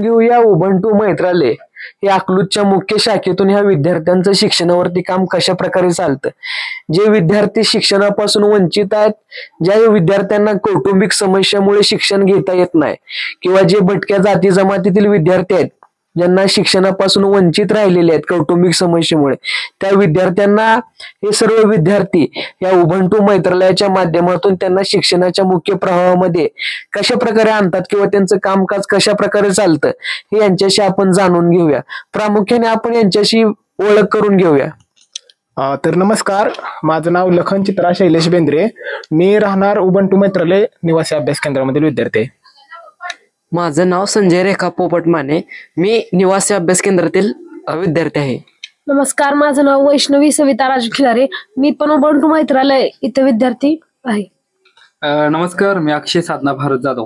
घेऊया उबंटू मैत्रालय हे अकलूजच्या मुख्य शाखेतून ह्या विद्यार्थ्यांचं शिक्षणावरती काम कशा प्रकारे चालतं. जे विद्यार्थी शिक्षणापासून वंचित आहेत, ज्या विद्यार्थ्यांना कौटुंबिक समस्यामुळे शिक्षण घेता येत नाही किंवा जे भटक्या जाती जमातीतील विद्यार्थी आहेत ज्यांना शिक्षणापासून वंचित राहिलेले आहेत कौटुंबिक समस्येमुळे, त्या विद्यार्थ्यांना हे सर्व विद्यार्थी या उबंटू मैत्रालयाच्या माध्यमातून त्यांना शिक्षणाच्या मुख्य प्रवाहामध्ये कशा प्रकारे आणतात किंवा त्यांचं कामकाज कशा प्रकारे चालतं हे यांच्याशी आपण जाणून घेऊया. प्रामुख्याने आपण यांच्याशी ओळख करून घेऊया. तर नमस्कार, माझं नाव लखन चित्रा शैलेश बेंद्रे. मी राहणार उबंटू मैत्रालय निवासी अभ्यास केंद्रामधील विद्यार्थी आहे. माझं नाव संजय रेखा पोपट माने. मी निवासी अभ्यास केंद्रातील विद्यार्थी आहे. नमस्कार, माझं नाव वैष्णवी सविता राजू खिलारे. मी पण उबंटू मैत्रालय इथे विद्यार्थी आहे. नमस्कार, मी अक्षय साधना भारत जाधव.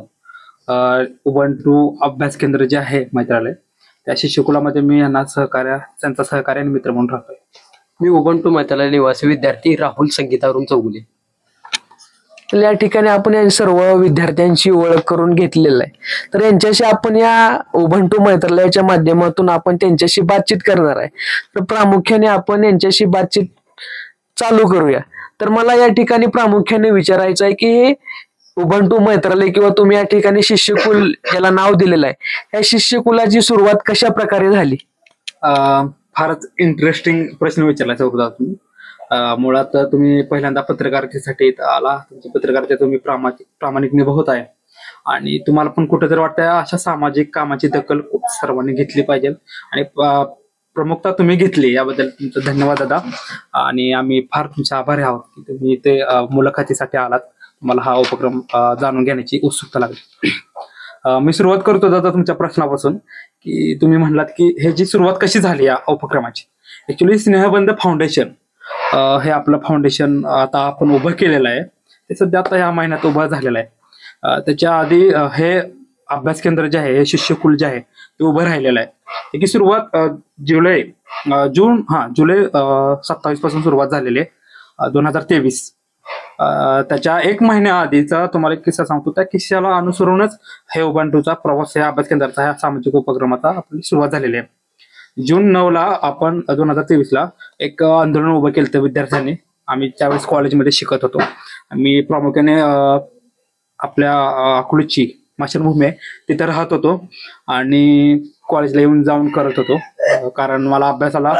उबंटू अभ्यास केंद्र जे आहे मैत्रालय त्या शिष्यकुलामध्ये मी यांना त्यांचा सहकार्य आणि मित्र म्हणून राहतोय. मी उबंटू मैत्रालय निवासी विद्यार्थी राहुल संगीतावरून चौगुले. तर या ठिकाणी आपण या सर्व विद्यार्थ्यांची ओळख करून घेतलेलं आहे. तर यांच्याशी आपण या उबंटू मैत्रालयाच्या माध्यमातून आपण त्यांच्याशी बातचीत करणार आहे. तर प्रामुख्याने आपण यांच्याशी बातचीत चालू करूया. तर मला या ठिकाणी प्रामुख्याने विचारायचं आहे की हे उबंटू मैत्रालय किंवा तुम्ही या ठिकाणी शिष्यकुल ज्याला नाव दिलेलं आहे, या शिष्यकुलाची सुरुवात कशा प्रकारे झाली? फारच इंटरेस्टिंग प्रश्न विचारला होता तुम्ही. मुळात तुम्ही पहिल्यांदा पत्रकारितेसाठी आला. तुमची पत्रकारिता तुम्ही प्रामाणिक निभावत आहे आणि तुम्हाला पण कुठेतरी वाटतं अशा सामाजिक कामाची दखल सर्वांनी घेतली पाहिजे आणि प्रमुखता तुम्ही घेतली, याबद्दल तुमचं धन्यवाद दादा. आणि आम्ही फार तुमचे आभारी आहोत की तुम्ही इथे मुलाखतीसाठी आलात. तुम्हाला हा उपक्रम जाणून घेण्याची उत्सुकता लागली. मी सुरुवात करतो दादा तुमच्या प्रश्नापासून की तुम्ही म्हणलात की हे जी सुरुवात कशी झाली या उपक्रमाची. ऍक्च्युली स्नेहबंध फाउंडेशन हे आपलं फाउंडेशन आता आपण उभं केलेलं आहे. ते सध्या आता ह्या महिन्यात उभं झालेलं आहे. त्याच्या आधी हे अभ्यास केंद्र जे आहे, हे शिष्यकुल जे आहे ते उभं राहिलेलं आहे. त्याची सुरुवात जुलै 27 पासून सुरुवात झालेली आहे 2023. त्याच्या एक महिन्या आधीचा तुम्हाला एक किस्सा सांगतो. त्या किस्स्याला अनुसरूनच हे उबंटूचा प्रवास या अभ्यास केंद्राचा ह्या सामाजिक उपक्रमाचा आपली सुरुवात झालेली आहे. जून 9 आपण 2023 एक आंदोलन उभं केलं होतं विद्यार्थ्यांनी. आम्ही त्यावेळेस कॉलेजमध्ये शिकत होतो. आम्ही प्रामुख्याने आपल्या अकलूजची स्मशानभूमी आहे तिथे राहत होतो आणि कॉलेजला येऊन जाऊन करत होतो. कारण मला अभ्यासाला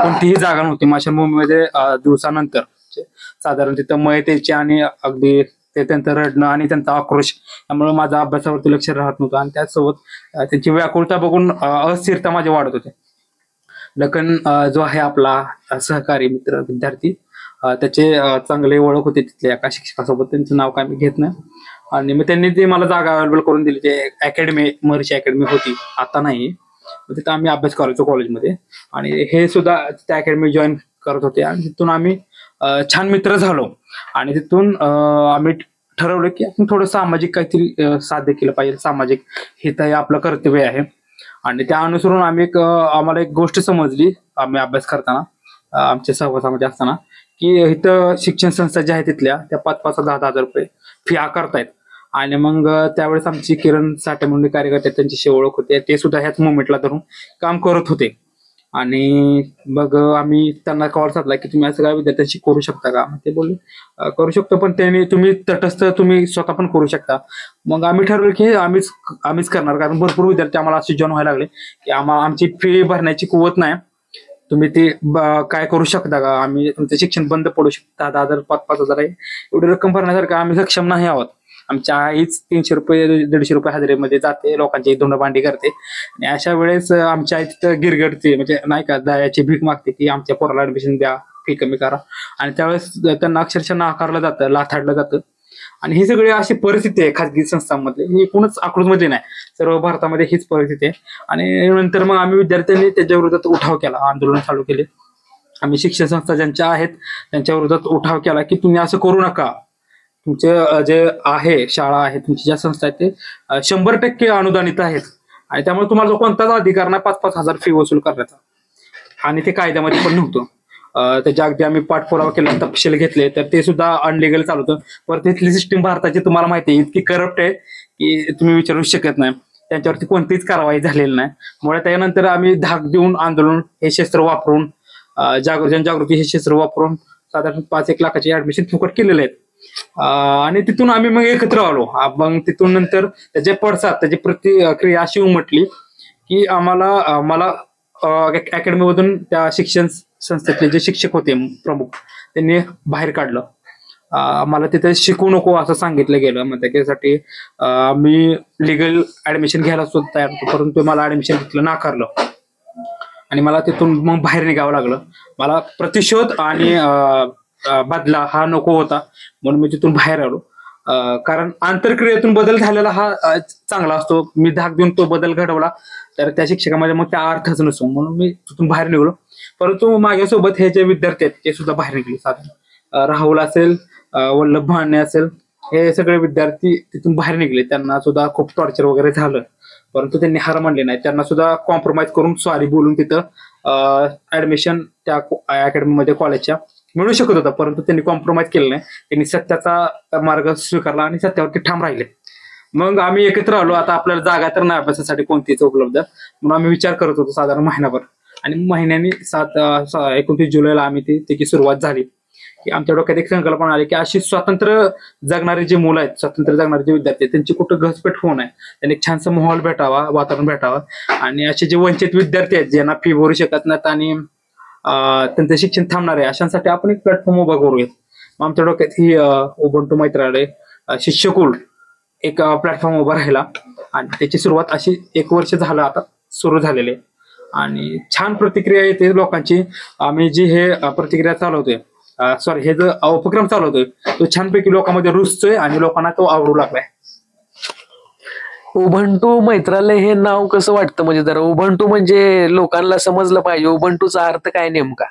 कोणतीही जागा नव्हती स्मशानभूमीमध्ये. दिवसानंतर साधारण तिथं मयतेचे आणि अगदी ते त्यांचं रडणं आणि त्यांचा आक्रोश, त्यामुळे माझा अभ्यासावरती लक्ष राहत नव्हतं आणि त्याचसोबत त्यांची व्याकुळता बघून अस्थिरता माझी वाढत होते. लखन जो आहे आपला सहकारी मित्र विद्यार्थी, त्याचे चांगले ओळख होते तिथल्या एका शिक्षकासोबत. त्यांचं नाव काय मी घेत नाही. आणि मग त्यांनी ते मला जागा अवेलेबल करून दिली. ते अकॅडमी महर्षी अकॅडमी होती, आता नाही. तिथं आम्ही अभ्यास करायचो कॉलेजमध्ये आणि हे सुद्धा त्या अकॅडमी जॉईन करत होते. आणि तिथून आम्ही छान मित्र झालो आणि तिथून आम्ही ठरवलं की आपण थोडं सामाजिक काहीतरी साध्य केलं पाहिजे. सामाजिक हित हे आपलं कर्तव्य आहे. आणि त्या अनुसरून आम्हाला एक गोष्ट समजली आम्ही अभ्यास करताना, आमच्या सहवासामध्ये असताना, की इथं शिक्षण संस्था ज्या आहेत तिथल्या त्या 5-5 10,000 रुपये फी आकारतायत. आणि मग त्यावेळेस आमची किरण साठे म्हणून कार्यकर्ते त्यांच्याशी ओळख होते. ते सुद्धा ह्याच मुवमेंटला धरून काम करत होते. आणि मग आम्ही त्यांना कॉल साधला की तुम्ही असं काय विद्यार्थ्यांशी करू शकता का? ते बोलले करू शकतो, पण त्यांनी तुम्ही तटस्थ तुम्ही स्वतः पण करू शकता. मग आम्ही ठरवलं की आम्हीच करणार, कारण भरपूर विद्यार्थी आम्हाला असे जॉईन व्हायला लागले की आमची फी भरण्याची कुवत नाही, तुम्ही ते काय करू शकता का? आम्ही तुमचं शिक्षण बंद पडू शकता, 10,000 5,000 आहे एवढी रक्कम भरण्यासारखं आम्ही सक्षम नाही आहोत. आमच्या आईच 300 रुपये 150 रुपये हजेरीमध्ये जाते, लोकांची धुंडभांडी करते. आणि अशा वेळेस आमच्या आई तिथं गिरगडते, म्हणजे नाही का दयाची भीक मागते की आमच्या पोराला ऍडमिशन द्या, फी कमी करा. आणि त्यावेळेस त्यांना अक्षरशः नाकारलं जातं, लाथाडलं जातं. आणि ही सगळी अशी परिस्थिती आहे खाजगी संस्थांमध्ये. ही एकूणच अकलूजमध्ये नाही, सर्व भारतामध्ये हीच परिस्थिती आहे. आणि नंतर मग आम्ही विद्यार्थ्यांनी त्याच्या विरोधात उठाव केला, आंदोलन चालू केले. आम्ही शिक्षण संस्था ज्यांच्या आहेत त्यांच्या विरोधात उठाव केला की तुम्ही असं करू नका. तुमचे जे आहे शाळा आहे, तुमची ज्या संस्था आहेत ते 100% अनुदानित आहेत आणि त्यामुळे तुम्हाला जो कोणताच अधिकार नाही 5-5 हजार फी वसूल करण्याचा. आणि ते कायद्यामध्ये पण नव्हतं. त्याच्या अगदी आम्ही पाठपुरावा केला, तपशील घेतले, तर ते सुद्धा अनलिगल चालू होतं. परत इथली सिस्टीम भारताची तुम्हाला माहिती आहे इतकी करप्ट आहे की तुम्ही विचारू शकत नाही. त्यांच्यावरती कोणतीच कारवाई झालेली नाही. मुळे त्यानंतर आम्ही धाक देऊन आंदोलन हे शस्त्र वापरून जनजागृती हे शस्त्र वापरून साधारण 5-1 लाखाचे ऍडमिशन फुकट केलेले आहेत. आणि तिथून आम्ही मग एकत्र आलो. मग तिथून नंतर त्याचे पडसाद त्याची प्रतिक्रिया अशी उमटली की मला अकॅडमीमधून त्या शिक्षण संस्थेतले जे शिक्षक होते प्रमुख त्यांनी बाहेर काढलं. मला तिथे शिकू नको असं सांगितलं गेलं. मग त्याच्यासाठी मी लिगल ऍडमिशन घ्यायला सुद्धा तयार होतो, परंतु मला ऍडमिशन घेतलं नाकारलं आणि मला तिथून मग बाहेर निघावं लागलं. मला प्रतिशोध आणि बदला हा नको होता म्हणून मी तिथून बाहेर आलो. कारण आंतरक्रियेतून बदल झालेला हा चांगला असतो. मी धाक देऊन तो बदल घडवला तर त्या शिक्षकामध्ये मग त्या अर्थच नसतो म्हणून मी तिथून बाहेर निघलो. परंतु माझ्यासोबत हे जे विद्यार्थी आहेत ते सुद्धा बाहेर निघले. साधारण राहुल असेल, वल्लभ भाणे असेल, हे सगळे विद्यार्थी तिथून बाहेर निघले. त्यांना सुद्धा खूप टॉर्चर वगैरे झालं, परंतु त्यांनी हार मानले नाही. त्यांना सुद्धा कॉम्प्रोमाइज करून सॉरी बोलून तिथं ऍडमिशन त्या अकॅडमीमध्ये कॉलेजच्या मिळू शकत होता, परंतु त्यांनी कॉम्प्रोमाइज केलं नाही. त्यांनी सत्याचा मार्ग स्वीकारला आणि सत्यावरती ठाम राहिले. मग आम्ही एकत्र आलो. आता आपल्याला जागा तर नाही अभ्यासासाठी कोणतीच उपलब्ध, म्हणून आम्ही विचार करत होतो साधारण महिनाभर. आणि महिन्यानी 29 जुलैला आम्ही त्याची सुरुवात झाली की आमच्या डोक्यात एक संकल्पना आली की अशी स्वातंत्र्य जगणारी जी मुलं आहेत, स्वातंत्र्य जगणारे जे विद्यार्थी आहेत, त्यांची कुठं घसपेट होऊ नये, त्यांनी एक छानसा माहोल भेटावा, वातावरण भेटावं. आणि असे जे वंचित विद्यार्थी आहेत ज्यांना फी भरू शकत नाहीत आणि त्यांचं शिक्षण थांबणार आहे, अशांसाठी आपण एक प्लॅटफॉर्म उभा करूयात. आमच्या डोक्यात ही उबंटू मैत्रालय शिष्यकुल एक प्लॅटफॉर्म उभा राहिला आणि त्याची सुरुवात अशी 1 वर्ष झालं आता सुरू झालेली आहे. आणि छान प्रतिक्रिया येते लोकांची. आम्ही जी हे प्रतिक्रिया चालवतोय, हे जो उपक्रम चालवतोय तो छानपैकी लोकांमध्ये रुजतोय आणि लोकांना तो आवडू लागलाय. उबंटू मैत्रालय हे नाव कसं वाटतं? म्हणजे जरा उबंटू म्हणजे लोकांना समजलं पाहिजे, उबंटूचा अर्थ काय नेमका?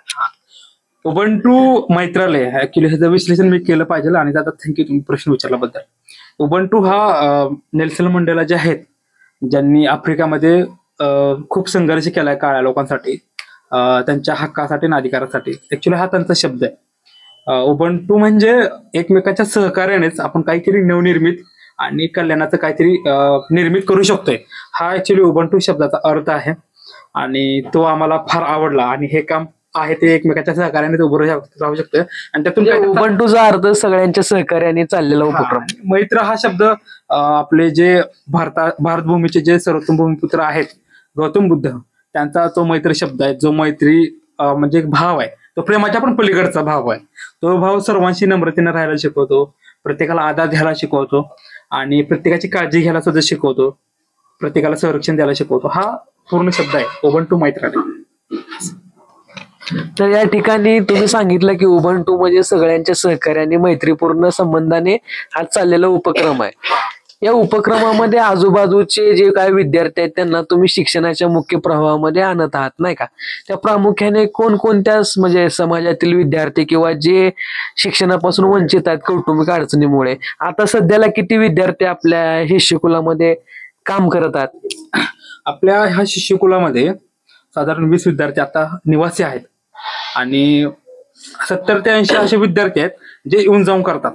उबंटू मैत्रालय ऍक्च्युली ह्याचं विश्लेषण मी केलं पाहिजे आणि आता थँक्यू तुम्ही प्रश्न विचारल्याबद्दल. उबंटू हा नेल्सन मंडेला जे आहेत ज्यांनी आफ्रिकामध्ये खूप संघर्ष केलाय काळ्या लोकांसाठी, त्यांच्या हक्कासाठी आणि अधिकारासाठी. ऍक्च्युली हा त्यांचा शब्द आहे. उबंटू म्हणजे एकमेकाच्या सहकार्यानेच आपण काहीतरी नवनिर्मित आणि कल्याणाचं काहीतरी निर्मित करू शकतोय, हा ऍक्च्युली उबंटू शब्दाचा अर्थ आहे. आणि तो आम्हाला फार आवडला आणि हे काम आहे ते एकमेकाच्या सहकार्याने उभं राहू शकतं. आणि त्यातून उबंटूचा अर्थ सगळ्यांच्या सहकार्याने चाललेला उपक्रम. मैत्र हा शब्द आपले जे भारतभूमीचे जे सर्वोत्तम भूमिपुत्र आहेत गौतम बुद्ध, त्यांचा तो मैत्री शब्द आहे. जो मैत्री म्हणजे एक भाव आहे, तो प्रेमाच्या पण पलीकडचा भाव आहे. तो भाव सर्वांशी नम्रतेने राहायला शिकवतो, प्रत्येकाला आदर घ्यायला शिकवतो आणि प्रत्येकाची काळजी घ्यायला सुद्धा शिकवतो, प्रत्येकाला संरक्षण द्यायला शिकवतो. हा पूर्ण शब्द आहे उबंटू मैत्रालय. तर या ठिकाणी तुम्ही सांगितलं की उबंटू म्हणजे सगळ्यांच्या सहकार्याने मैत्रीपूर्ण संबंधाने हा चाललेला उपक्रम आहे. या उपक्रमामध्ये आजूबाजूचे जे काही विद्यार्थी आहेत त्यांना तुम्ही शिक्षणाच्या मुख्य प्रवाहामध्ये आणत आहात, नाही का? त्या प्रामुख्याने कोणकोणत्या म्हणजे समाजातील विद्यार्थी किंवा जे शिक्षणापासून वंचित आहेत कौटुंबिक अडचणीमुळे, आता सध्याला किती विद्यार्थी आपल्या शिष्यकुलामध्ये काम करत आहेत? आपल्या ह्या शिष्यकुलामध्ये साधारण 20 विद्यार्थी आता निवासी आहेत आणि 70 ते 80 असे विद्यार्थी आहेत जे येऊन जाऊन करतात.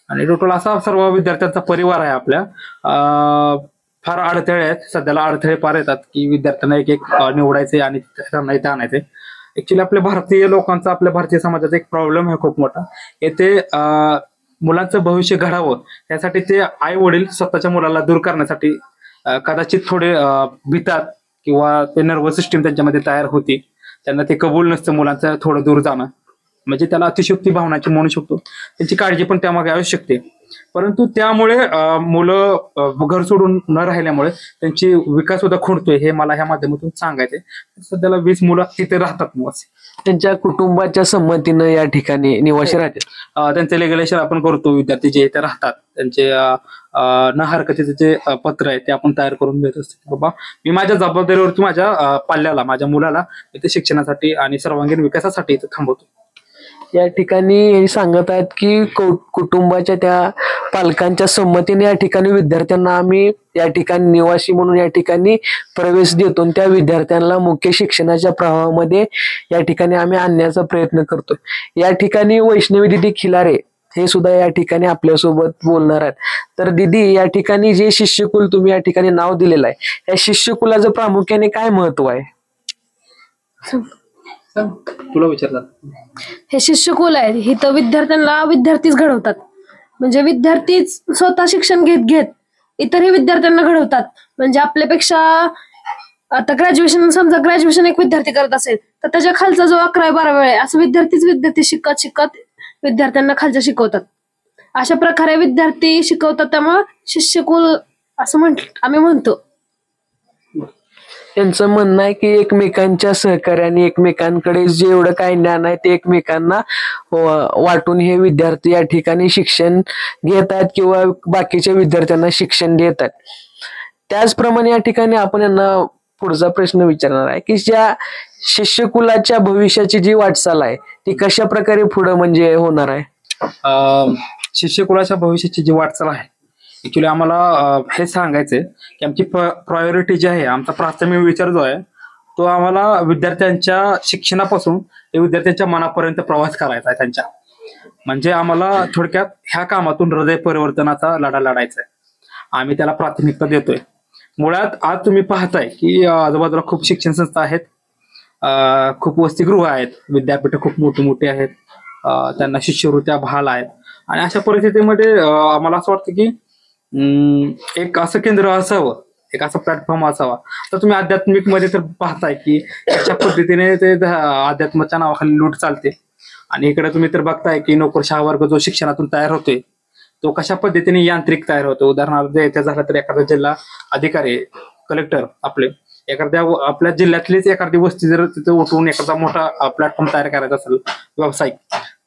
आणि टोटल असा सर्व विद्यार्थ्यांचा परिवार आहे आपल्या. फार अडथळे आहेत सध्याला, अडथळे फार येतात की विद्यार्थ्यांना एक निवडायचे आणि त्यांना इथे आणायचे. ऍक्च्युली आपल्या भारतीय लोकांचा, आपल्या भारतीय समाजाचा एक प्रॉब्लेम आहे खूप मोठा. येथे मुलांचं भविष्य घडावं त्यासाठी ते आई वडील स्वतःच्या मुलाला दूर करण्यासाठी कदाचित थोडे भितात किंवा ते नर्वस सिस्टीम त्यांच्यामध्ये तयार होती. त्यांना ते कबूल नसतं मुलांचं थोडं दूर जाणं, म्हणजे त्याला अतिशयोक्ती भावनाची म्हणू शकतो. त्यांची काळजी पण त्यामागे असू शकते. परंतु त्यामुळे मुलं घर सोडून न राहिल्यामुळे त्यांची विकास सुद्धा खुंटतोय, हे मला ह्या माध्यमातून सांगायचंय. सध्याला 20 मुलं तिथे राहतात निवासी. त्यांच्या कुटुंबाच्या संमतीनं या ठिकाणी निवासी राहतात. त्यांचे लेगलायझेशन आपण करतो. विद्यार्थी जे इथे राहतात त्यांचे न हरकतीचे जे पत्र आहे ते आपण तयार करून देत असतो. बाबा मी माझ्या जबाबदारीवरती माझ्या पाल्याला, माझ्या मुलाला इथे शिक्षणासाठी आणि सर्वांगीण विकासासाठी इथे थांबवतो. या ठिकाणी सांगत आहेत की कुटुंबाच्या त्या पालकांच्या संमतीने या ठिकाणी विद्यार्थ्यांना आम्ही या ठिकाणी निवासी म्हणून या ठिकाणी प्रवेश देतो, त्या विद्यार्थ्यांना मुख्य शिक्षणाच्या प्रवाहामध्ये या ठिकाणी आम्ही आणण्याचा प्रयत्न करतो. या ठिकाणी वैष्णवी दिदी खिलारे हे सुद्धा या ठिकाणी आपल्यासोबत बोलणार आहेत. तर दिदी, या ठिकाणी जे शिष्यकुल तुम्ही या ठिकाणी नाव दिलेलं आहे, या शिष्यकुलाचं प्रामुख्याने काय महत्व आहे? तुला विचारतात. हे शिष्यकुल आहे, इथं विद्यार्थ्यांना विद्यार्थीच घडवतात. म्हणजे विद्यार्थीच स्वतः शिक्षण घेत घेत इतरही विद्यार्थ्यांना घडवतात. म्हणजे आपल्यापेक्षा आता ग्रॅज्युएशन एक विद्यार्थी करत असेल तर त्याच्या खालचा जो 11-12 आहे असं विद्यार्थी शिकत शिकत विद्यार्थ्यांना खालच्या शिकवतात. अशा प्रकारे विद्यार्थी शिकवतात, त्यामुळे शिष्यकुल असं आम्ही म्हणतो. त्यांचं म्हणणं आहे की एकमेकांच्या सहकार्याने, एकमेकांकडे जेवढं काही ज्ञान आहे ते एकमेकांना वाटून हे विद्यार्थी या ठिकाणी शिक्षण घेत आहेत किंवा बाकीच्या विद्यार्थ्यांना शिक्षण देत आहेत. त्याचप्रमाणे या ठिकाणी आपण यांना पुढचा प्रश्न विचारणार आहे की ज्या शिष्यकुलाच्या भविष्याची जी वाटचाल आहे ती कशा प्रकारे पुढे म्हणजे होणार आहे? शिष्यकुलाच्या भविष्याची जी वाटचाल आहे, ऍक्च्युली आम्हाला हे सांगायचंय की आमची प्रायोरिटी जी आहे, आमचा प्राथमिक विचार जो आहे तो आम्हाला विद्यार्थ्यांच्या शिक्षणापासून ते विद्यार्थ्यांच्या मनापर्यंत प्रवास करायचा आहे त्यांच्या. म्हणजे आम्हाला थोडक्यात ह्या कामातून हृदय परिवर्तनाचा लढा लढायचा आहे. आम्ही त्याला प्राथमिकता देतोय. मुळात आज तुम्ही पाहताय की आजूबाजूला खूप शिक्षण संस्था आहेत, खूप वसतिगृह आहेत, विद्यापीठ खूप मोठी मोठी आहेत, त्यांना शिष्यवृत्त्या बहाल आहेत. आणि अशा परिस्थितीमध्ये आम्हाला असं वाटतं की एक असं केंद्र असावं, एक असा प्लॅटफॉर्म असावा. तर तुम्ही आध्यात्मिक मध्ये तर पाहताय की अशा पद्धतीने ते अध्यात्माच्या नावाखाली लूट चालते. आणि इकडे तुम्ही तर बघताय की नोकरशाह वर्ग जो शिक्षणातून तयार होतोय तो कशा पद्धतीने यांत्रिक तयार होतो. उदाहरणार्थ द्यायचं झालं तर एखादा जिल्हा अधिकारी, कलेक्टर आपले एखाद्या आपल्या जिल्ह्यातलीच एखादी वस्ती जर तिथे उठवून एखादा मोठा प्लॅटफॉर्म तयार करायचा असेल व्यावसायिक,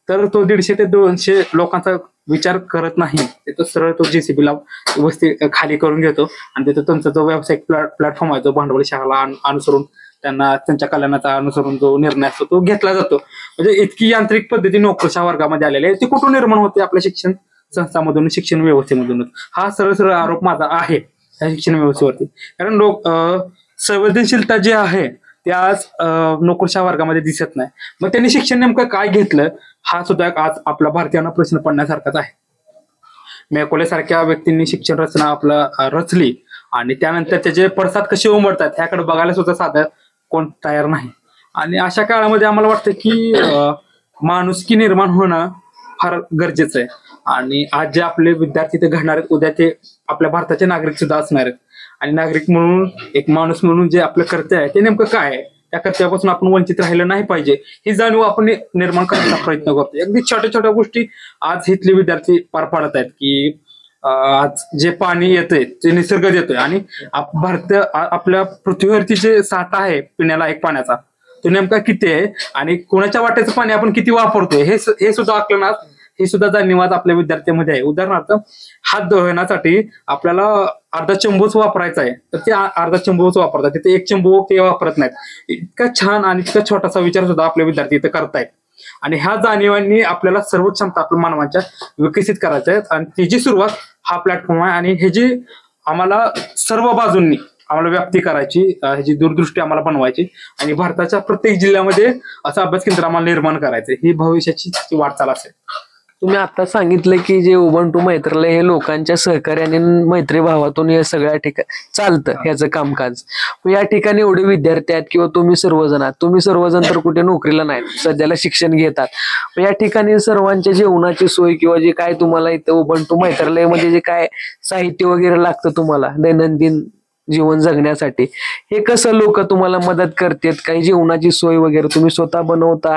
तर तो 150 ते 200 लोकांचा विचार करत नाही. तिथं सरळ तो JCB ला वस्ती खाली करून घेतो आणि तिथं तुमचा जो व्यावसायिक प्लॅटफॉर्म आहे, जो भांडवली शाखाला अनुसरून त्यांना त्यांच्या कल्याणाचा अनुसरून जो निर्णय असतो तो घेतला जातो. म्हणजे इतकी यांत्रिक पद्धती नोकरशाह वर्गामध्ये आलेली आहे. ती कुठून निर्माण होते? आपल्या शिक्षण संस्थांमधून, शिक्षण व्यवस्थेमधूनच. हा सरळ आरोप माझा आहे त्या शिक्षण व्यवस्थेवरती. कारण संवेदनशीलता जी आहे ते आज नोकरशाह वर्गामध्ये दिसत नाही. मग त्यांनी शिक्षण नेमकं काय घेतलं हा सुद्धा आज आपल्या भारतीयांना प्रश्न पडण्यासारखाच आहे. मेकोले सारख्या व्यक्तींनी शिक्षण रचना रचली आणि त्यानंतर त्याचे पडसाद कसे उमटतात ह्याकडे बघायला सुद्धा साधं कोण तयार नाही. आणि अशा काळामध्ये आम्हाला वाटतं की माणुसकी निर्माण होणं फार गरजेचं आहे. आणि आज जे आपले विद्यार्थी ते घडणार आहेत, उद्या ते आपल्या भारताचे नागरिक सुद्धा असणार आहेत. आणि नागरिक म्हणून, एक माणूस म्हणून जे आपलं कर्तव्य आहे ते नेमकं काय आहे, त्या कर्तव्यापासून आपण वंचित राहिलं नाही पाहिजे ही जाणीव आपण निर्माण करण्याचा प्रयत्न करतो. अगदी छोट्या छोट्या गोष्टी आज इथले विद्यार्थी पार पाडत आहेत की आज जे पाणी येतंय ते निसर्ग देतोय आणि आपल्या पृथ्वीवरती जे साठा आहे पिण्याला एक पाण्याचा तो नेमका किती आहे आणि कोणाच्या वाट्याचं पाणी आपण किती वापरतोय हे सुद्धा आकलनात, हे सुद्धा जाणीव आपल्या विद्यार्थ्यांमध्ये आहे. उदाहरणार्थ हात धुण्यासाठी आपल्याला अर्धा चंबूच वापरायचा आहे तर ते अर्धा चंबूच वापरतात, तिथे 1 चंबू ते वापरत नाहीत. इतका छान आणि इतका छोटासा विचार सुद्धा आपले विद्यार्थी इथं करतायत. आणि ह्या जाणीवांनी आपल्याला सर्व क्षमता आपल्या मानवांच्या विकसित करायच्या आहेत आणि त्याची सुरुवात हा प्लॅटफॉर्म आहे. आणि हे जी आम्हाला सर्व बाजूंनी आम्हाला व्याप्ती करायची, ह्याची दूरदृष्टी आम्हाला बनवायची आणि भारताच्या प्रत्येक जिल्ह्यामध्ये असं अभ्यास केंद्र आम्हाला निर्माण करायचं, ही भविष्याची वाटचाल असेल. तुम्ही आता सांगितलं की जे उबंटू मैत्रालय हे लोकांच्या सहकार्याने, मैत्रीभावातून हे सगळ्या ठिकाणी चालतं ह्याचं कामकाज. या ठिकाणी एवढे विद्यार्थी आहेत किंवा तुम्ही सर्वजण आहात, तुम्ही सर्वजण तर कुठे नोकरीला नाहीत, सध्याला शिक्षण घेतात. या ठिकाणी सर्वांच्या जेवणाची सोय किंवा जे काय तुम्हाला इथं उबंटू मैत्रालयामध्ये जे काय साहित्य वगैरे लागतं तुम्हाला दैनंदिन जीवन जगण्यासाठी, हे कसं लोक तुम्हाला मदत करतात? काही जेवणाची सोय वगैरे तुम्ही स्वतः बनवता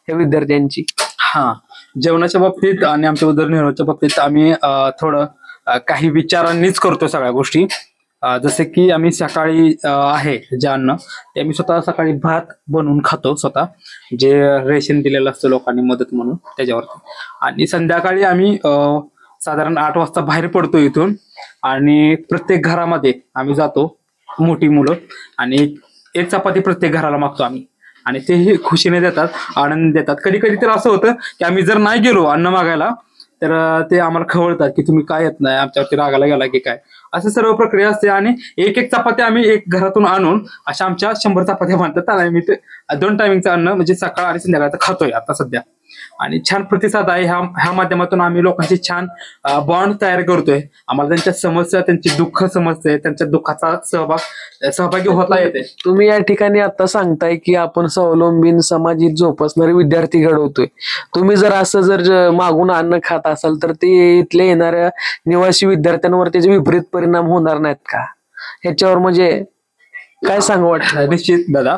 या विद्यार्थ्यांची? हा, जेवणाच्या बाबतीत आणि आमच्या उदरनिर्वाहाच्या बाबतीत आम्ही थोडं काही विचारांनीच करतो सगळ्या गोष्टी. जसे की आम्ही सकाळी आहे जे अन्न ते आम्ही स्वतः सकाळी भात बनवून खातो स्वतः, जे रेशन दिलेलं असतं लोकांनी मदत म्हणून त्याच्यावरती. आणि संध्याकाळी आम्ही साधारण 8 वाजता बाहेर पडतो इथून आणि प्रत्येक घरामध्ये आम्ही जातो, मोठी मुलं, आणि एक चपाती प्रत्येक घराला मागतो आम्ही आणि तेही खुशीने देतात, आनंद देतात. कधी कधी तर असं होतं की आम्ही जर नाही गेलो अन्न मागायला तर ते आम्हाला खवळतात की तुम्ही काय येत नाही, आमच्यावरती रागाला गेला की काय, असं सर्व प्रक्रिया असते. आणि एक चपाती आम्ही एक घरातून आणून अशा आमच्या 100 चपात्या बांधतात आणि आम्ही ते 2 टायमिंगचं अन्न म्हणजे सकाळ आणि संध्याकाळचं खातोय आता सध्या. आणि छान प्रतिसाद आहे. ह्या माध्यमातून आम्ही लोकांची छान बॉन्ड तयार करतोय. आम्हाला त्यांच्या समस्या, त्यांची दुःख समजते, त्यांच्या दुःखाचा सहभागी होता येते. तुम्ही या ठिकाणी आता सांगताय की आपण स्वावलंबी समाजात जोपासणारे विद्यार्थी घडवतोय. तुम्ही जर असं जर मागून अन्न खात असाल तर ते इथल्या येणाऱ्या निवासी विद्यार्थ्यांवर त्याचे विपरीत परिणाम होणार नाहीत का? ह्याच्यावर म्हणजे काय सांगू वाटतं? निश्चित दादा,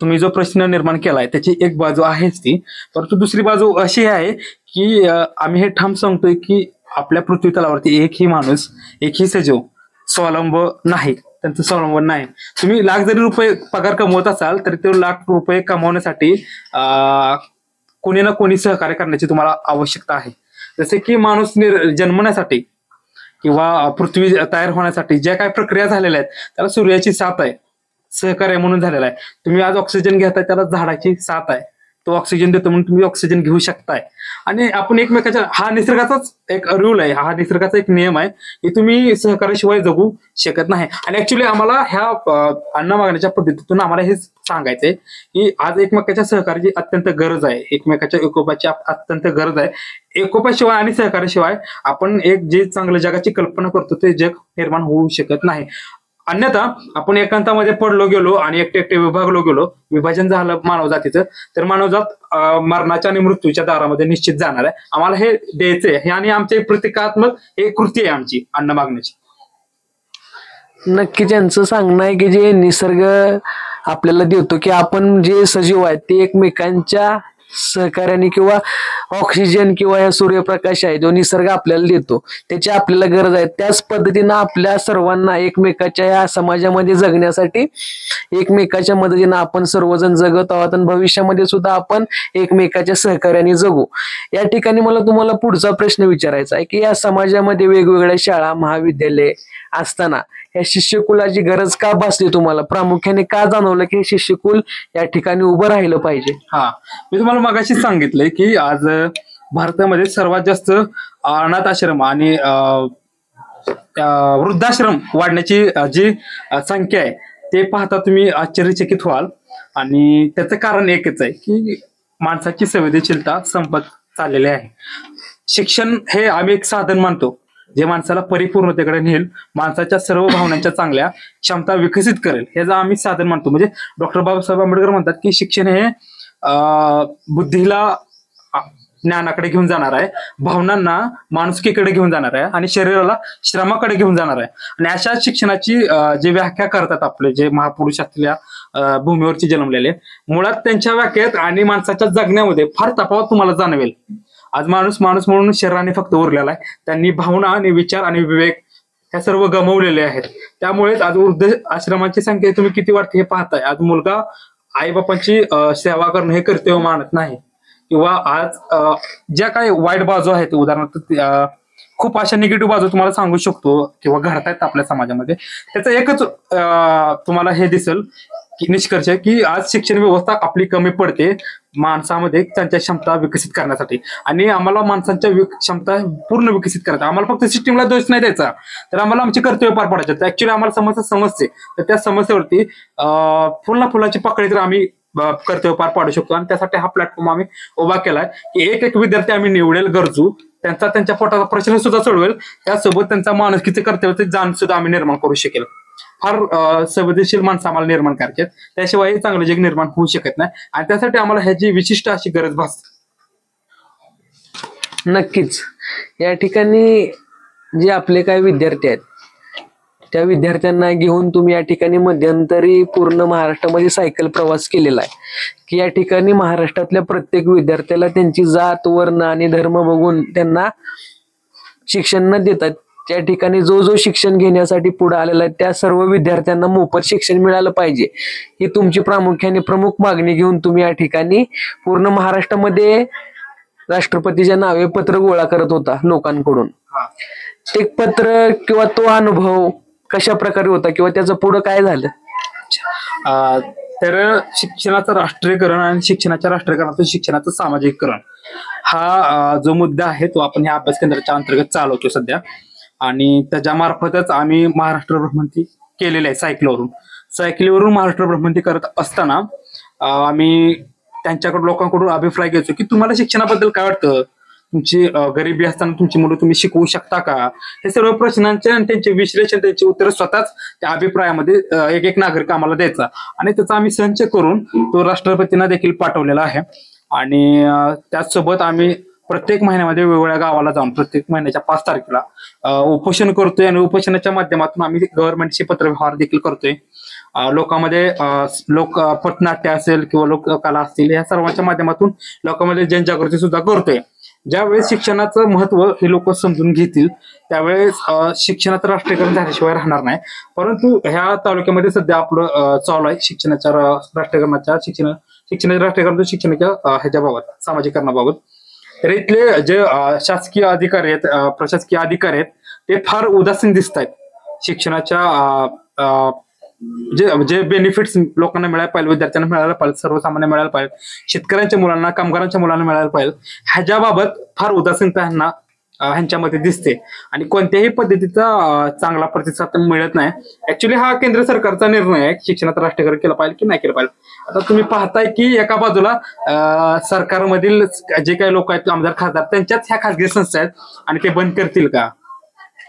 तुम्ही जो प्रश्न निर्माण केलाय त्याची एक बाजू आहेच ती, परंतु दुसरी बाजू अशी आहे की आम्ही हे ठाम सांगतोय की आपल्या पृथ्वी तलावरती एकही माणूस, एकही सजीव स्वावलंब नाही, त्यांचं स्वावलंबन नाही. तुम्ही लाख जरी रुपये पगार कमवत असाल तरी ते लाख रुपये कमवण्यासाठी कोणी ना कोणी सहकार्य करण्याची तुम्हाला आवश्यकता आहे. जसे की माणूस जन्मण्यासाठी किंवा पृथ्वी तयार होण्यासाठी ज्या काही प्रक्रिया झालेल्या आहेत त्याला सूर्याची साथ आहे, सहकार्य म्हणून झालेला आहे. तुम्ही आज ऑक्सिजन घेताय त्याला झाडाची साथ आहे, तो ऑक्सिजन देतो म्हणून तुम्ही ऑक्सिजन घेऊ शकताय. आणि आपण एकमेकाच्या, हा निसर्गाचाच एक रूल आहे, हा निसर्गाचा एक नियम आहे की तुम्ही सहकार्याशिवाय जगू शकत नाही. आणि ऍक्च्युली आम्हाला ह्या अन्न मागण्याच्या पद्धतीतून आम्हाला हेच सांगायचंय की आज एकमेकाच्या सहकार्याची अत्यंत गरज आहे, एकमेकाच्या एकोपाची अत्यंत गरज आहे. एकोपाशिवाय आणि सहकार्याशिवाय आपण एक जे चांगल्या जगाची कल्पना करतो ते जग निर्माण होऊ शकत नाही. अन्यथा आपण एकांतामध्ये पडलो गेलो आणि एकटे विभागलो गेलो, विभाजन झालं मानव जातीचं, तर मानवजात मरणाच्या आणि मृत्यूच्या दारामध्ये निश्चित जाणार आहे. आम्हाला हे द्यायचंय, हे आणि आमचे प्रतिकात्मक हे कृती आहे आमची अन्न मागण्याची. नक्की त्यांचं सांगणं आहे की जे निसर्ग आपल्याला देतो की आपण जे सजीव आहेत ते एकमेकांच्या सहकार्याने किंवा ऑक्सिजन किंवा या सूर्यप्रकाश आहे जो निसर्ग आपल्याला देतो त्याची आपल्याला गरज आहे. त्याच पद्धतीनं आपल्या सर्वांना एकमेकाच्या या समाजामध्ये जगण्यासाठी एकमेकाच्या मदतीनं आपण सर्वजण जगत आहोत आणि भविष्यामध्ये सुद्धा आपण एकमेकाच्या सहकार्याने जगू. या ठिकाणी मला तुम्हाला पुढचा प्रश्न विचारायचा आहे की या समाजामध्ये वेगवेगळ्या शाळा, महाविद्यालय असताना या शिष्यकुलाची गरज का भासली तुम्हाला? प्रामुख्याने का जाणवलं की हे शिष्यकुल या ठिकाणी उभं राहिलं पाहिजे? मी तुम्हाला मगाशी सांगितलंय की आज भारतामध्ये सर्वात जास्त अनाथ आश्रम आणि वृद्धाश्रम वाढण्याची जी संख्या आहे ते पाहता तुम्ही आश्चर्यचकित व्हाल. आणि त्याचं कारण एकच आहे की माणसाची संवेदनशीलता संपत चाललेली आहे. शिक्षण हे आम्ही एक साधन मानतो जे माणसाला परिपूर्णतेकडे नेल, माणसाच्या सर्व भावनांच्या चांगल्या क्षमता विकसित करेल, याचं आम्ही साधन मानतो. म्हणजे डॉक्टर बाबासाहेब आंबेडकर म्हणतात की शिक्षण हे बुद्धीला ज्ञानाकडे घेऊन जाणार आहे, भावनांना माणुसकीकडे घेऊन जाणार आहे आणि शरीराला श्रमाकडे घेऊन जाणार आहे. आणि अशा शिक्षणाची जी व्याख्या करतात आपले जे महापुरुष असलेल्या भूमीवरची जन्मलेले, मुळात त्यांच्या व्याख्यात आणि माणसाच्या जगण्यामध्ये फार तफावत तुम्हाला जाणवेल. आज माणूस म्हणून शरीराने फक्त उरलेला आहे, त्यांनी भावना आणि विचार आणि विवेक ह्या सर्व गमावलेले आहेत. त्यामुळेच आज वृद्ध आश्रमांची संख्या तुम्ही किती वाढते हे पाहताय. आज मुलगा आई बापांची सेवा करणं हे कर्तव्य मानत नाही, किंवा आज ज्या काही वाईट बाजू आहेत, उदाहरणार्थ खूप अशा निगेटिव्ह बाजू तुम्हाला सांगू शकतो किंवा घडतायत आपल्या समाजामध्ये. त्याचं एकच तुम्हाला हे दिसेल की निष्कर्ष की आज शिक्षण व्यवस्था आपली कमी पडते माणसामध्ये त्यांच्या क्षमता विकसित करण्यासाठी. आणि आम्हाला माणसांच्या क्षमता पूर्ण विकसित करायचं, आम्हाला फक्त सिस्टीमला दोष नाही द्यायचा, तर आम्हाला आमचे कर्तव्य पार पाडायचे. ऍक्च्युली आम्हाला समस्या समजते, तर त्या समस्येवरती फुलाची पकडी तर आम्ही कर्तव्य पार पाडू शकतो. आणि त्यासाठी हा प्लॅटफॉर्म आम्ही उभा केलाय की एक विद्यार्थी आम्ही निवडेल गरजू, त्यांच्या पोटाचा प्रश्न सुद्धा सोडवेल, त्यासोबत त्यांचा माणुसकीचे कर्तव्याचे जाण सुद्धा आम्ही निर्माण करू शकेल. फार संवेदनशील माणसं आम्हाला निर्माण करायचे, त्याशिवाय हे चांगलं जग निर्माण होऊ शकत नाही. आणि त्यासाठी आम्हाला ह्याची विशिष्ट अशी गरज भासते. नक्कीच या ठिकाणी जे आपले काही विद्यार्थी आहेत त्या विद्यार्थ्यांना घेऊन तुम्ही या ठिकाणी मध्यंतरी पूर्ण महाराष्ट्रामध्ये सायकल प्रवास केलेला आहे की या ठिकाणी महाराष्ट्रातल्या प्रत्येक विद्यार्थ्याला त्यांची जात, वर्ण आणि धर्म बघून त्यांना शिक्षण न देतात त्या ठिकाणी जो शिक्षण घेण्यासाठी पुढे आलेला आहे त्या सर्व विद्यार्थ्यांना मोफत शिक्षण मिळालं पाहिजे ही तुमची प्रामुख्याने प्रमुख मागणी घेऊन तुम्ही या ठिकाणी पूर्ण महाराष्ट्रामध्ये राष्ट्रपतीच्या नावे पत्र गोळा करत होता लोकांकडून. ते पत्र किंवा तो अनुभव कशा प्रकारे होता किंवा त्याचं पुढे काय झालं? तर शिक्षणाचं राष्ट्रीयकरण आणि शिक्षणाच्या राष्ट्रीयकरणातून शिक्षणाचं सामाजिककरण हा जो मुद्दा आहे तो आपण ह्या अभ्यास केंद्राच्या अंतर्गत चालवतो सध्या. आणि त्याच्यामार्फतच आम्ही महाराष्ट्र भ्रमंती केलेली आहे. सायकलीवरून महाराष्ट्र भ्रमंती करत असताना आम्ही त्यांच्याकडून लोकांकडून अभिप्राय घ्यायचो की तुम्हाला शिक्षणाबद्दल काय वाटतं, तुमची गरिबी असताना तुमची मुलं तुम्ही शिकवू शकता का, हे सर्व प्रश्नांचे आणि त्यांचे विश्लेषण, त्यांची उत्तर स्वतःच त्या अभिप्रायामध्ये एक एक नागरिक आम्हाला द्यायचा आणि त्याचा आम्ही संच करून तो राष्ट्रपतींना देखील पाठवलेला आहे. आणि त्याचसोबत आम्ही प्रत्येक महिन्यामध्ये वेगवेगळ्या गावाला जाऊन प्रत्येक महिन्याच्या 5 तारखेला उपोषण करतोय आणि उपोषणाच्या माध्यमातून आम्ही गव्हर्नमेंटशी पत्रव्यवहार देखील करतोय. लोकांमध्ये लोक पथनाट्य असेल किंवा लोककला असतील या सर्वांच्या माध्यमातून लोकांमध्ये जनजागृती सुद्धा करतोय. ज्यावेळेस शिक्षणाचं महत्व हे लोक समजून घेतील त्यावेळेस शिक्षणाचं राष्ट्रीयकरण झाल्याशिवाय राहणार नाही. परंतु ह्या तालुक्यामध्ये सध्या आपलं चालू आहे शिक्षणाच्या राष्ट्रीयकरणाच्या शिक्षणाच्या राष्ट्रीयकरण शिक्षणाच्या ह्याच्याबाबत सामाजिकरणाबाबत. तर इथले जे शासकीय अधिकारी आहेत, प्रशासकीय अधिकारी आहेत ते फार उदासीन दिसत आहेत. शिक्षणाच्या जे बेनिफिट्स लोकांना मिळायला पाहिजे, विद्यार्थ्यांना मिळायला पाहिजे, सर्वसामान्य मिळायला पाहिजे, शेतकऱ्यांच्या मुलांना, कामगारांच्या मुलांना मिळायला पाहिजे, ह्याच्याबाबत फार उदासीनता ह्यांच्यामध्ये दिसते आणि कोणत्याही पद्धतीचा चांगला प्रतिसाद मिळत नाही. ऍक्च्युली हा केंद्र सरकारचा निर्णय आहे शिक्षणात राष्ट्रीयकरण केलं पाहिजे की नाही केलं पाहिजे. आता तुम्ही पाहताय की एका बाजूला सरकारमधील जे काही लोक आहेत, आमदार खासदार, त्यांच्याच ह्या खासगी संस्था आहेत आणि ते बंद करतील का.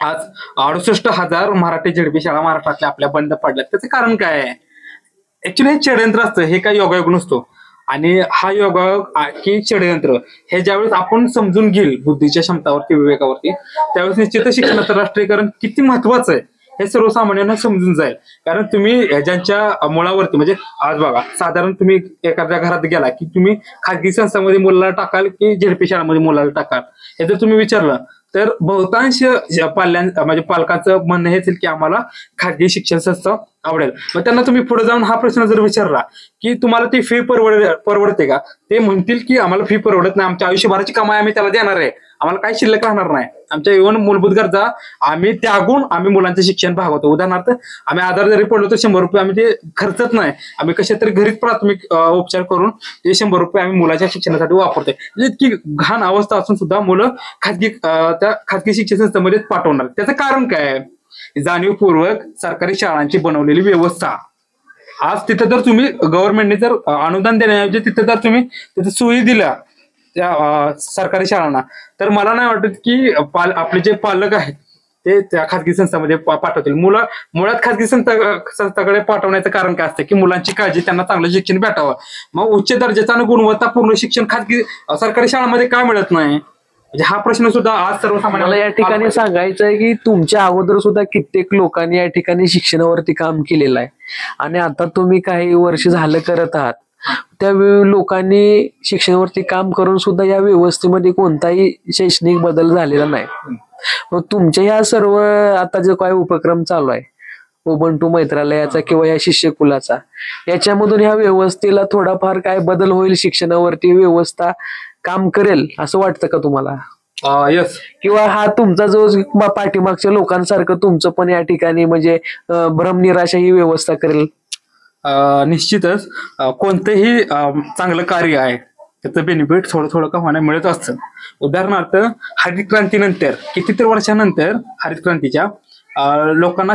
आज 68,000 मराठी झेडपी शाळा महाराष्ट्रातल्या आपल्या बंद पडल्यात. त्याचं कारण काय आहे. ऍक्च्युली हे षडयंत्र असतं, हे काही योगायोग नसतो. आणि हा योगायोग की षडयंत्र हे ज्यावेळेस आपण समजून घेईल बुद्धीच्या क्षमतावरती, विवेकावरती, त्यावेळेस निश्चितच शिक्षणाचं राष्ट्रीयकरण किती महत्वाचं आहे हे सर्वसामान्यांना समजून जाईल. कारण तुम्ही ज्यांच्या मुळावरती, म्हणजे आज बघा साधारण तुम्ही एखाद्या घरात गेला की तुम्ही खाजगी संस्थांमध्ये मुलाला टाकाल की झेडपी शाळांमध्ये मुलाला टाकाल, हे जर तुम्ही विचारलं तर बहुतांश म्हणजे पालकांचं म्हणणं हेच की आम्हाला खाजगी शिक्षण संस्था आवडेल. मग त्यांना तुम्ही पुढे जाऊन हा प्रश्न जर विचारला की तुम्हाला ती फी परवडते का, ते म्हणतील की आम्हाला फी परवडत नाही, आमच्या आयुष्यभराची कमाई आम्ही त्याला देणार आहे, आम्हाला काही शिल्लक राहणार नाही, आमच्या इव्हन मूलभूत गरजा आम्ही त्यागून आम्ही मुलांचं शिक्षण भागवतो. उदाहरणार्थ आम्ही आधार जरी पडलो तर 100 रुपये आम्ही ते खर्चत नाही, आम्ही कशा तरी घरीच प्राथमिक उपचार करून ते 100 रुपये आम्ही मुलाच्या शिक्षणासाठी वापरतोय. इतकी घाण अवस्था असून सुद्धा मुलं त्या खाजगी शिक्षण संस्थेमध्येच पाठवणार. त्याचं कारण काय. जाणीवपूर्वक सरकारी शाळांची बनवलेली व्यवस्था. आज तिथं जर तुम्ही गव्हर्नमेंटने जर अनुदान देण्याऐवजी तिथं जर तुम्ही तिथे सोयी दिल्या त्या सरकारी शाळांना, तर मला नाही वाटत की आपले जे पालक आहेत ते त्या खाजगी संस्थांमध्ये पाठवतील. मुळात खाजगी संस्थाकडे पाठवण्याचं कारण काय असतं की मुलांची काळजी, त्यांना चांगलं शिक्षण भेटावं. मग उच्च दर्जाचं आणि गुणवत्तापूर्ण शिक्षण खाजगी सरकारी शाळांमध्ये काय मिळत नाही, म्हणजे हा प्रश्न सुद्धा आज सर्वसामान्य. मला या ठिकाणी सांगायचं आहे की तुमच्या अगोदर सुद्धा कित्येक लोकांनी या ठिकाणी शिक्षणावरती काम केलेलं आहे आणि आता तुम्ही काही वर्ष झालं करत आहात. त्या लोकांनी शिक्षणावरती काम करून सुद्धा या व्यवस्थेमध्ये कोणताही शैक्षणिक बदल झालेला नाही. मग तुमच्या ह्या सर्व आता जो काही उपक्रम चालू आहे उबंटू मैत्रालयाचा किंवा या शिष्यकुलाचा, याच्यामधून ह्या व्यवस्थेला थोडाफार काय बदल होईल, शिक्षणावरती व्यवस्था काम करेल असं वाटतं का तुम्हाला. यस. किंवा हा तुमचा जो पाठीमागच्या लोकांसारखं तुमचं पण या ठिकाणी म्हणजे भ्रमनिराशा ही व्यवस्था करेल. निश्चितच कोणतंही चांगलं कार्य आहे त्याचं बेनिफिट थोडं थोडं का होण्या मिळत असतं. उदाहरणार्थ हरित क्रांतीनंतर कितीतरी वर्षानंतर हरित क्रांतीच्या लोकांना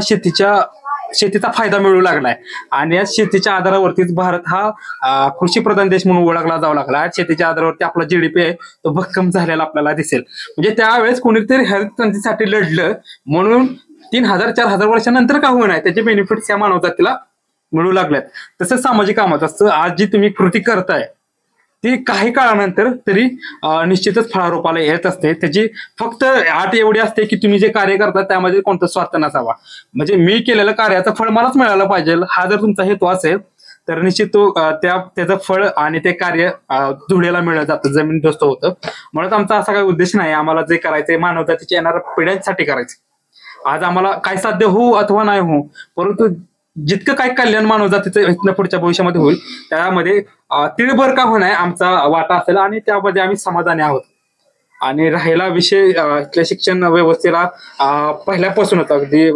शेतीचा फायदा मिळू लागलाय आणि या शेतीच्या आधारावरतीच भारत हा कृषी प्रधान देश म्हणून ओळखला जाऊ लागला. शेतीच्या आधारावरती आपला जीडीपी आहे तो भक्कम झालेला आपल्याला दिसेल. म्हणजे त्यावेळेस कोणीतरी हरित क्रांतीसाठी लढलं म्हणून 3000-4000 वर्षानंतर का होणार त्याचे बेनिफिट्स या मानव जातीला मिळू लागल्यात. तसंच सामाजिक कामात असतं. आज जी तुम्ही कृती करताय ती काही काळानंतर तरी निश्चितच फळारूपाला येत असते. त्याची फक्त अट एवढी असते की तुम्ही जे कार्य करता त्यामध्ये कोणता स्वार्थ नसावा. म्हणजे मी केलेलं कार्याचं फळ मलाच मिळालं पाहिजे हा जर तुमचा हेतू असेल तर निश्चित तो त्याचं फळ आणि ते कार्य धुळेला मिळत जातं, जमीनदोस्त होतं. म्हणून आमचा असा काही उद्देश नाही. आम्हाला जे करायचंय मानवजातीच्या येणाऱ्या पिढ्यांसाठी करायचं. आज आम्हाला काय साध्य होऊ अथवा नाही होऊ, परंतु जितकं काही कल्याण मानवजातीचं इथनं पुढच्या भविष्यामध्ये होईल त्यामध्ये तिळभर का होणार आमचा वाटा असेल आणि त्यामध्ये आम्ही समाधानी आहोत. आणि राहिला विषय इथल्या शिक्षण व्यवस्थेला पहिल्यापासूनच अगदी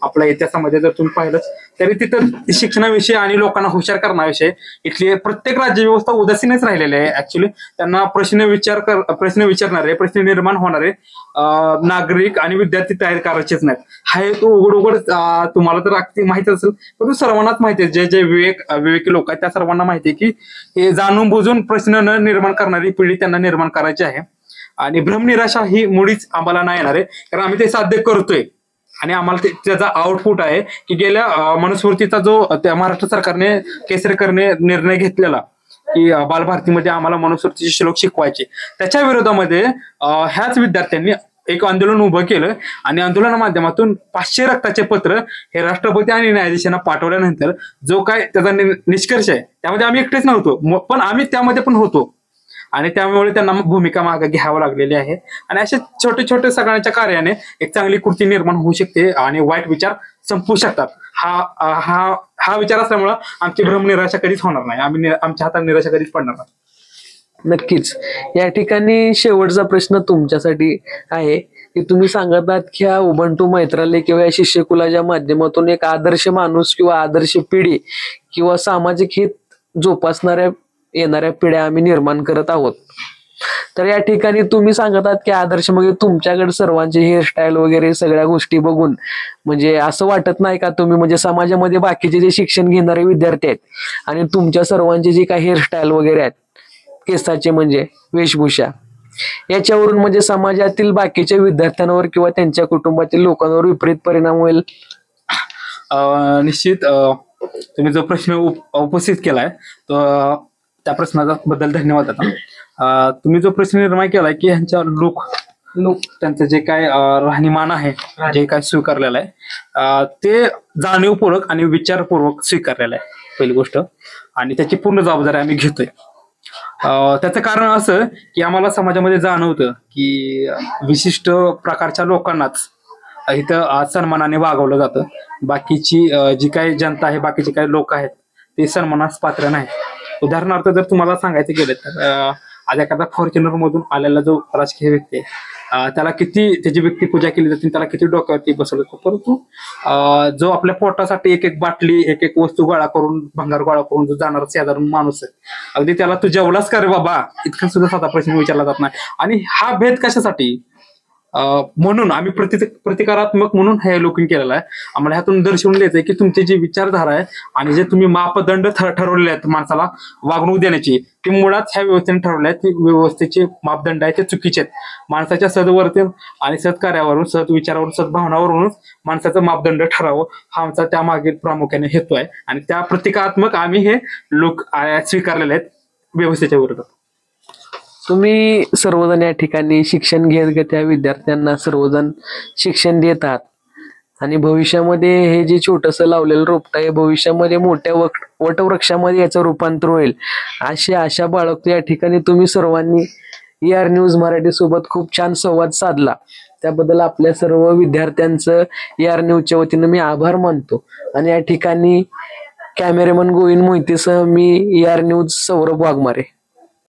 आपल्या इतिहासामध्ये जर तुम्ही पाहिलं तरी तिथं शिक्षणाविषयी आणि लोकांना हुशार करण्याविषयी इथली प्रत्येक राज्य व्यवस्था उदासीनच राहिलेली आहे. ऍक्च्युली त्यांना प्रश्न विचारणारे, प्रश्न निर्माण होणारे नागरिक आणि विद्यार्थी तयार करायचेच नाहीत. हा हेतू उघड तुम्हाला तर अगदी माहिती असेल, परंतु सर्वांनाच माहिती आहे, जे विवेकी लोक आहेत त्या सर्वांना माहिती आहे की हे जाणून बुजून प्रश्न न निर्माण करणारी पिढी त्यांना निर्माण करायची आहे. आणि भ्रमनिराशा ही मुळीच आम्हाला नाही येणार आहे, कारण आम्ही ते साध्य करतोय आणि आम्हाला त्याचा आउटपुट आहे की गेल्या मनुस्मृतीचा जो त्या महाराष्ट्र सरकारने केसरकरने निर्णय घेतलेला की बालभारतीमध्ये आम्हाला मनुस्मृतीचे श्लोक शिकवायचे, त्याच्या विरोधामध्ये ह्याच विद्यार्थ्यांनी एक आंदोलन उभं केलं आणि आंदोलना माध्यमातून 500 रक्ताचे पत्र हे राष्ट्रपती आणि न्यायाधीशांना पाठवल्यानंतर जो काय त्याचा निष्कर्ष आहे त्यामध्ये आम्ही एकटेच नव्हतो, पण आम्ही त्यामध्ये पण होतो आणि त्यामुळे त्यांना भूमिका मागे घ्यावं लागलेली आहे. आणि अशा छोटे छोटे सगळ्यांच्या कार्याने एक चांगली कृती निर्माण होऊ शकते आणि वाईट विचार संपू शकतात. हा विचार असल्यामुळं आमची भ्रमनिराशा कधीच होणार नाही, आम्ही आमच्या हातात निराशा कधीच पडणार नाही. नक्कीच. या ठिकाणी शेवटचा प्रश्न तुमच्यासाठी आहे की तुम्ही सांगत आहात की ह्या उबंटू मैत्रालय किंवा या शिष्यकुलाच्या माध्यमातून एक आदर्श माणूस किंवा आदर्श पिढी किंवा सामाजिक हित जोपासणाऱ्या येणाऱ्या पिढ्या आम्ही निर्माण करत आहोत. तर या ठिकाणी तुम्ही सांगत आहात की आदर्श म्हणजे तुमच्याकडे सर्वांचे हेअरस्टाईल वगैरे सगळ्या गोष्टी बघून म्हणजे असं वाटत नाही का तुम्ही म्हणजे समाजामध्ये बाकीचे जे शिक्षण घेणारे विद्यार्थी आहेत आणि तुमच्या सर्वांचे जे काही हेअरस्टाईल वगैरे आहेत, केसाचे म्हणजे वेशभूषा, याच्यावरून म्हणजे समाजातील बाकीच्या विद्यार्थ्यांवर किंवा त्यांच्या कुटुंबातील लोकांवर विपरीत परिणाम होईल? निश्चित. तुम्ही जो प्रश्न उपस्थित केलाय तो त्या प्रश्नाचा बद्दल धन्यवाद. आता तुम्ही जो प्रश्न निर्माण केलाय की ह्यांच्या लोक त्यांचं जे काय राहणीमान आहे, जे काय स्वीकारलेलं आहे ते जाणीवपूर्वक आणि विचारपूर्वक स्वीकारलेलं आहे पहिली गोष्ट, आणि त्याची पूर्ण जबाबदारी आम्ही घेतोय. त्याचं कारण असं की आम्हाला समाजामध्ये जाणवतं की विशिष्ट प्रकारच्या लोकांनाच इथं सन्मानाने वागवलं जातं. बाकीची जी काही जनता आहे, बाकीचे काही लोक आहेत ते सन्मानास पात्र नाहीत. उदाहरणार्थ जर तुम्हाला सांगायचं गेलं तर आज एखादा फॉर्च्युनर मधून आलेला जो राजकीय व्यक्ती आहे त्याला किती त्याची व्यक्तिपूजा केली जाते, त्याला किती डोक्यावरती बसवलं जातं, परंतु जो आपल्या पोटासाठी एक एक बाटली एक एक वस्तू गोळा करून भंगार गोळा करून जो जाणारा साधारण माणूस आहे, अगदी त्याला तू जेवलास का रे बाबा इतका सुद्धा साधा प्रश्न विचारला जात नाही. आणि हा भेद कशासाठी? म्हणून आम्ही प्रतिकारात्मक म्हणून हे लोकिंग केलेलं आहे. आम्हाला ह्यातून दर्शवून द्यायचंय की तुमची जी विचारधारा आहे आणि जे तुम्ही मापदंड ठरवलेले आहेत माणसाला वागणूक देण्याची, ती मुळात ह्या व्यवस्थेने ठरवल्या आहेत. ती व्यवस्थेचे मापदंड आहेत ते चुकीचे आहेत. माणसाच्या सदवर्तन आणि सत्कार्यावरून, सद्विचारावरून, सद्भावनावरूनच माणसाचं मापदंड ठरावं हा आमचा त्यामागील प्रामुख्याने हेतू आहे. आणि त्या प्रतिकात्मक आम्ही हे लोक स्वीकारलेले आहेत व्यवस्थेच्या विरोधात. तुम्ही सर्वजण या ठिकाणी शिक्षण घेत त्या विद्यार्थ्यांना सर्वजण शिक्षण देत आहात आणि भविष्यामध्ये हे जे छोटंसं लावलेलं रोपट आहे भविष्यामध्ये मोठ्या वटवृक्षामध्ये याचं रूपांतर होईल अशी आशा बाळगतो. या ठिकाणी तुम्ही सर्वांनी ER न्यूज मराठी सोबत खूप छान संवाद साधला, त्याबद्दल आपल्या सर्व विद्यार्थ्यांचं ER न्यूजच्या वतीनं मी आभार मानतो. आणि या ठिकाणी कॅमेरामन गोविंद मोहितेसह मी ER न्यूज सौरभ वाघमारे.